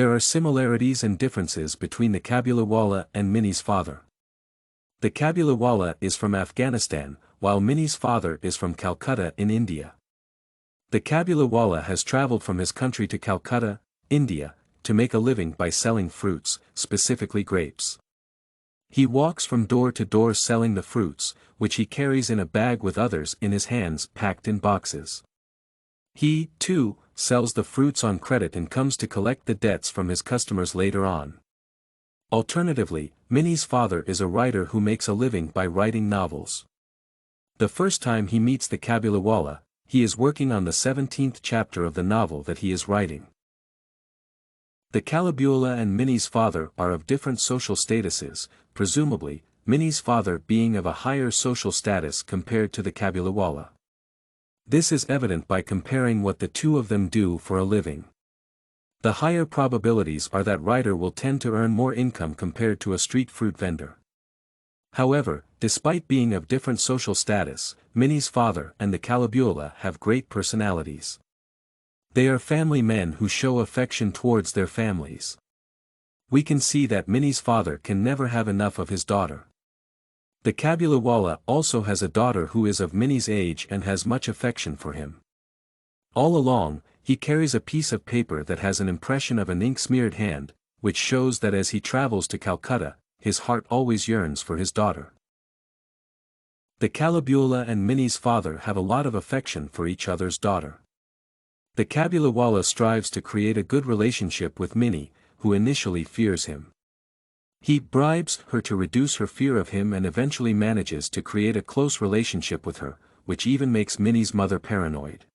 There are similarities and differences between the Cabuliwallah and Minnie's father. The Cabuliwallah is from Afghanistan, while Minnie's father is from Calcutta in India. The Cabuliwallah has traveled from his country to Calcutta, India, to make a living by selling fruits, specifically grapes. He walks from door to door selling the fruits, which he carries in a bag with others in his hands packed in boxes. He, too, sells the fruits on credit and comes to collect the debts from his customers later on. Alternatively, Minnie's father is a writer who makes a living by writing novels. The first time he meets the Cabuliwallah, he is working on the 17th chapter of the novel that he is writing. The Cabuliwallah and Minnie's father are of different social statuses, presumably, Minnie's father being of a higher social status compared to the Cabuliwallah. This is evident by comparing what the two of them do for a living. The higher probabilities are that writer will tend to earn more income compared to a street fruit vendor. However, despite being of different social status, Minnie's father and the Cabuliwallah have great personalities. They are family men who show affection towards their families. We can see that Minnie's father can never have enough of his daughter. The Cabuliwallah also has a daughter who is of Minnie's age and has much affection for him. All along, he carries a piece of paper that has an impression of an ink-smeared hand, which shows that as he travels to Calcutta, his heart always yearns for his daughter. The Cabuliwallah and Minnie's father have a lot of affection for each other's daughter. The Cabuliwallah strives to create a good relationship with Minnie, who initially fears him. He bribes her to reduce her fear of him and eventually manages to create a close relationship with her, which even makes Minnie's mother paranoid.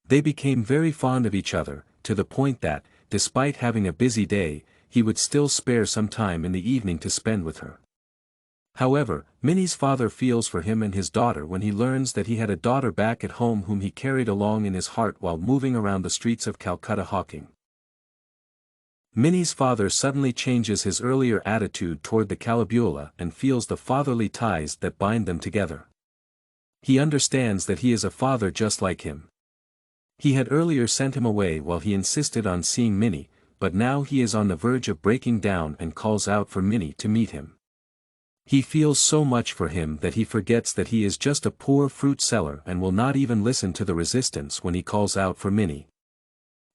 They became very fond of each other, to the point that, despite having a busy day, he would still spare some time in the evening to spend with her. However, Minnie's father feels for him and his daughter when he learns that he had a daughter back at home whom he carried along in his heart while moving around the streets of Calcutta hawking. Minnie's father suddenly changes his earlier attitude toward the Cabuliwallah and feels the fatherly ties that bind them together. He understands that he is a father just like him. He had earlier sent him away while he insisted on seeing Minnie, but now he is on the verge of breaking down and calls out for Minnie to meet him. He feels so much for him that he forgets that he is just a poor fruit seller and will not even listen to the resistance when he calls out for Minnie.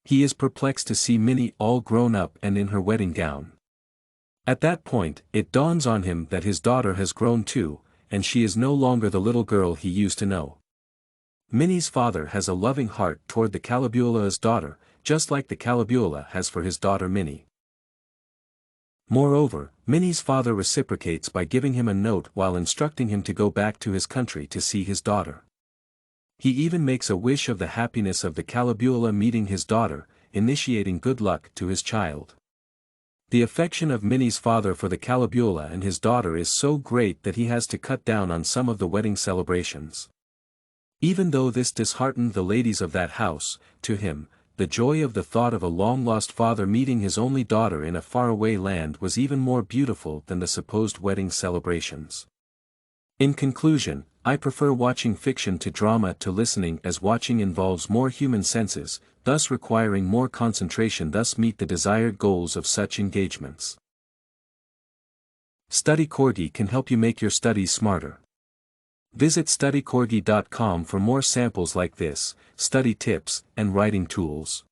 He is perplexed to see Minnie all grown up and in her wedding gown. At that point, it dawns on him that his daughter has grown too, and she is no longer the little girl he used to know. Minnie's father has a loving heart toward the Cabuliwallah's daughter, just like the Cabuliwallah has for his daughter Minnie. Moreover, Minnie's father reciprocates by giving him a note while instructing him to go back to his country to see his daughter. He even makes a wish of the happiness of the Cabuliwallah meeting his daughter, initiating good luck to his child. The affection of Minnie's father for the Cabuliwallah and his daughter is so great that he has to cut down on some of the wedding celebrations. Even though this disheartened the ladies of that house, to him, the joy of the thought of a long-lost father meeting his only daughter in a faraway land was even more beautiful than the supposed wedding celebrations. In conclusion, I prefer watching fiction to drama to listening, as watching involves more human senses, thus requiring more concentration, thus meet the desired goals of such engagements. StudyCorgi can help you make your studies smarter. Visit studycorgi.com for more samples like this, study tips, and writing tools.